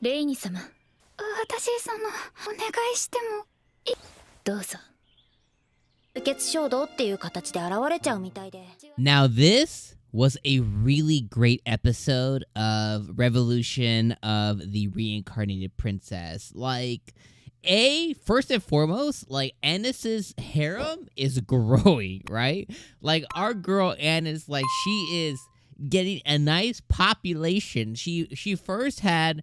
レイニ様、私お願いしてもどうぞ。𝐜𝐡𝐚𝐧𝐬𝐭っていう形で現れちゃうみたいで。Now this was a really great episode of Revolution of the Reincarnated Princess. Like, first and foremost, like, Anis's harem is growing, right? Like, our girl Anis, like, she is getting a nice population. She first had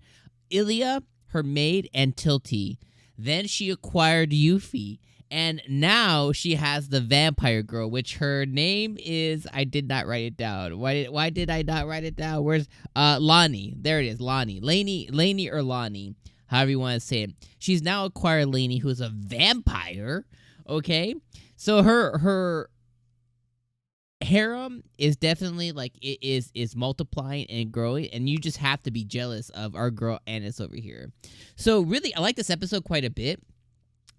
𝐿𝐼𝐴, her maid, and 𝐿𝐷. Then she acquired Yuffie. And now she has the vampire girl, which her name is, I did not write it down. Why did I not write it down? Where's Lonnie? There it is, Lonnie. Lainey or Lonnie, however you want to say it. She's now acquired Lainey, who's a vampire. Okay, so her harem is definitely like it is multiplying and growing, and you just have to be jealous of our girl Anis over here. So really, I like this episode quite a bit.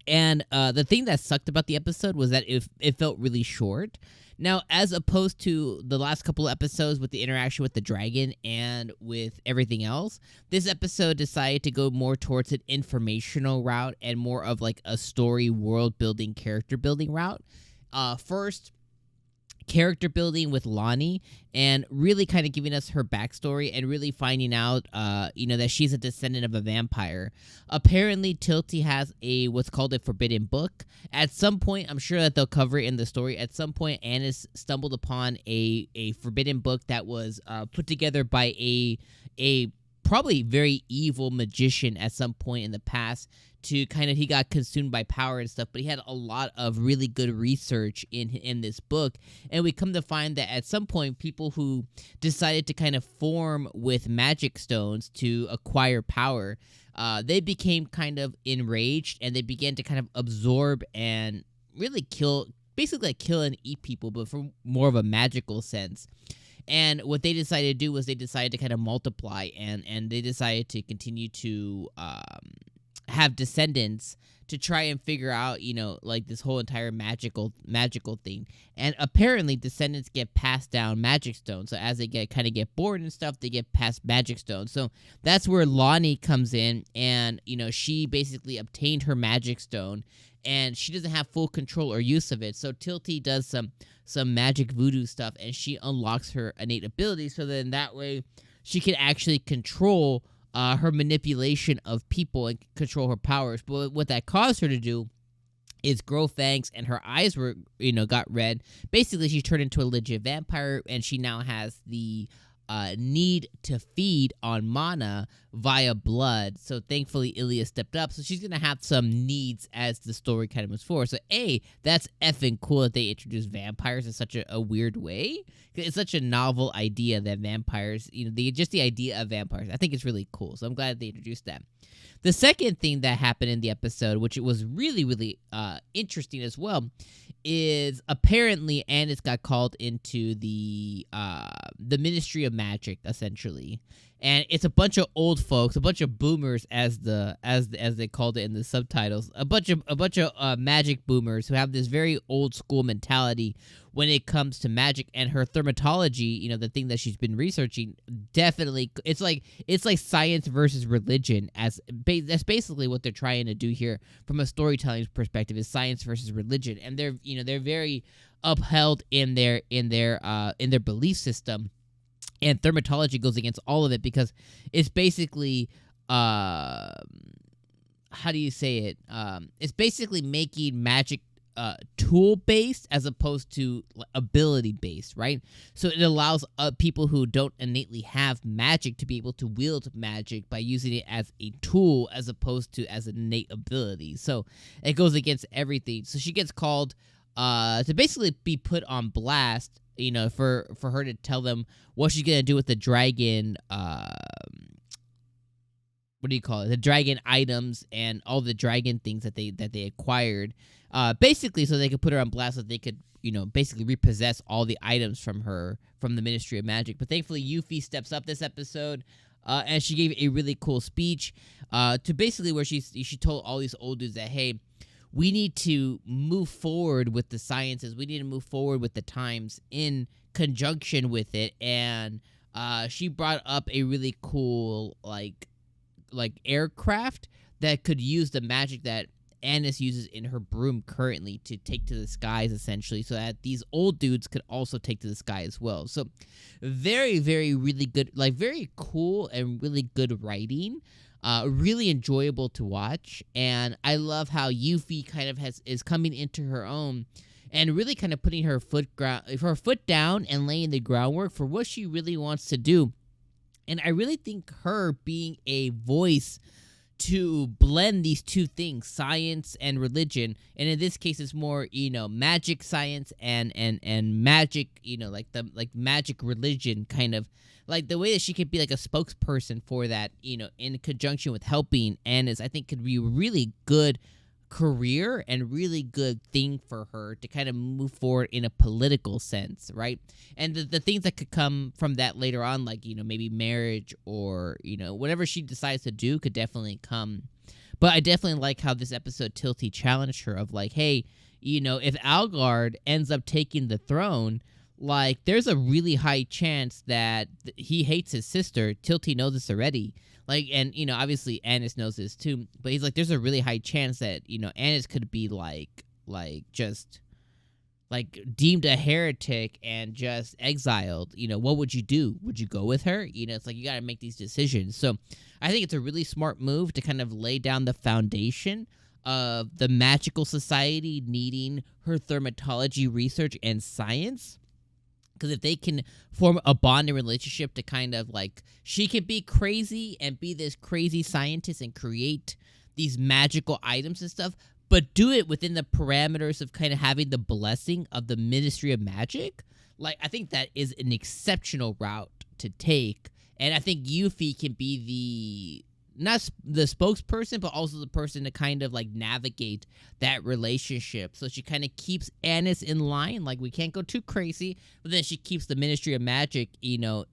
And the thing that sucked about the episode was that it felt really short. Now, as opposed to the last couple of episodes with the interaction with the dragon and with everything else, this episode decided to go more towards an informational route and more of like a story, world building, character building route. First, character building with Lonnie and really kind of giving us her backstory and really finding out that she's a descendant of a vampire. Apparently 𝐿𝐷 has what's called a forbidden book. At some point, I'm sure that they'll cover it in the story, at some point Anis stumbled upon a forbidden book that was put together by a probably very evil magician at some point in the past. He got consumed by power and stuff, but he had a lot of really good research in this book. And we come to find that at some point, people who decided to kind of form with magic stones to acquire power, they became kind of enraged, and they began to kind of absorb and really kill and eat people, but from more of a magical sense. And what they decided to do was they decided to kind of multiply, and they decided to continue to have descendants to try and figure out, like this whole entire magical thing. And apparently descendants get passed down magic stones. So as they get bored and stuff, they get passed magic stones. So that's where Lonnie comes in, and she basically obtained her magic stone, and she doesn't have full control or use of it. So 𝐿𝐷 does some magic voodoo stuff, and she unlocks her innate abilities, so then that way she can actually control her manipulation of people and control her powers. But what that caused her to do is grow fangs, and her eyes were, got red. Basically, she turned into a legit vampire, and she now has the need to feed on mana via blood. So thankfully 𝐿𝐼𝐴 stepped up, so she's gonna have some needs as the story kind of moves forward. So that's effing cool that they introduced vampires in such a weird way. It's such a novel idea that vampires, just the idea of vampires, I think it's really cool. So I'm glad that they introduced that. The second thing that happened in the episode, which it was really, really interesting as well, is apparently Anis got called into the Ministry of Magic, essentially. And it's a bunch of old folks, a bunch of boomers, as they called it in the subtitles, a bunch of magic boomers who have this very old school mentality when it comes to magic. And her thermatology, the thing that she's been researching, definitely it's like science versus religion. That's basically what they're trying to do here from a storytelling perspective, is science versus religion. And they're very upheld in their belief system. And thermatology goes against all of it, because it's basically, how do you say it? It's basically making magic tool-based as opposed to ability-based, right? So it allows people who don't innately have magic to be able to wield magic by using it as a tool as opposed to as an innate ability. So it goes against everything. So she gets called to basically be put on blast, for her to tell them what she's gonna do with the dragon, what do you call it? The dragon items and all the dragon things that they acquired, basically so they could put her on blast, so they could, basically repossess all the items from the Ministry of Magic. But thankfully Yuffie steps up this episode, and she gave a really cool speech, to basically where she told all these old dudes that, hey, we need to move forward with the sciences. We need to move forward with the times in conjunction with it. And she brought up a really cool, like aircraft that could use the magic that Annis uses in her broom currently to take to the skies, essentially, so that these old dudes could also take to the sky as well. So very, very, really good, like very cool and really good writing. Really enjoyable to watch, and I love how Yuffie kind of is coming into her own and really kind of putting her foot down and laying the groundwork for what she really wants to do. And I really think her being a voice to blend these two things, science and religion, and in this case it's more, magic science and magic, like magic religion, kind of like the way that she could be like a spokesperson for that, in conjunction with helping Annis, I think could be a really good career and really good thing for her to kind of move forward in a political sense, right? And the things that could come from that later on, like, maybe marriage or, whatever she decides to do could definitely come. But I definitely like how this episode Tilty challenged her of like, hey, if Algard ends up taking the throne, like, there's a really high chance that he hates his sister. Tilty knows this already. Like, and, obviously Annis knows this too, but he's like, there's a really high chance that, Annis could be just deemed a heretic and just exiled. What would you do? Would you go with her? It's like, you got to make these decisions. So I think it's a really smart move to kind of lay down the foundation of the magical society needing her thermatology research and science. Because if they can form a bonding relationship to kind of like, she can be crazy and be this crazy scientist and create these magical items and stuff, but do it within the parameters of kind of having the blessing of the Ministry of Magic. Like, I think that is an exceptional route to take. And I think Yuffie can be not the spokesperson, but also the person to kind of like navigate that relationship. So she kind of keeps Annis in line. Like, we can't go too crazy, but then she keeps the Ministry of Magic,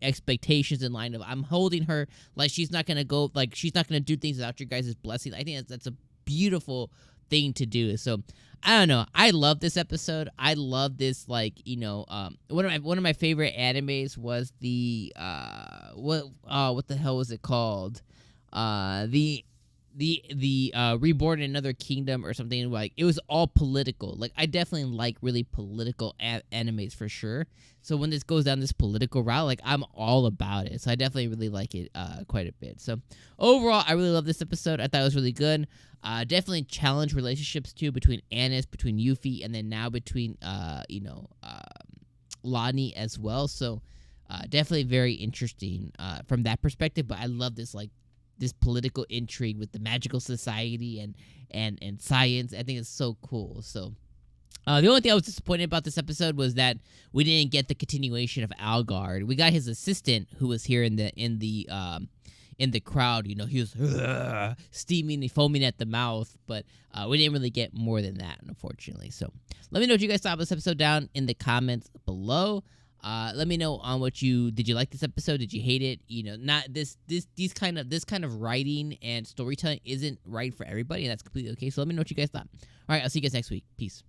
expectations in line of, I'm holding her. Like, she's not going to go, like, she's not going to do things without your guys' blessing. I think that's a beautiful thing to do. So I don't know. I love this episode. I love this, like, one of my favorite animes was the, what the hell was it called? The Reborn in Another Kingdom or something. Like, it was all political. Like, I definitely like really political animes for sure. So when this goes down this political route, like, I'm all about it. So I definitely really like it quite a bit. So overall, I really love this episode. I thought it was really good. Definitely challenge relationships too, between Annis, between Yuffie, and then now between Lonnie as well. So definitely very interesting from that perspective. But I love this, like, this political intrigue with the magical society and science. I think it's so cool. So the only thing I was disappointed about this episode was that we didn't get the continuation of Algard. We got his assistant, who was here in the crowd. He was steaming and foaming at the mouth, but we didn't really get more than that, unfortunately. So let me know what you guys thought of this episode down in the comments below. Let me know on did you like this episode? Did you hate it? Not this kind of writing and storytelling isn't right for everybody, and that's completely okay. So let me know what you guys thought. All right, I'll see you guys next week. Peace.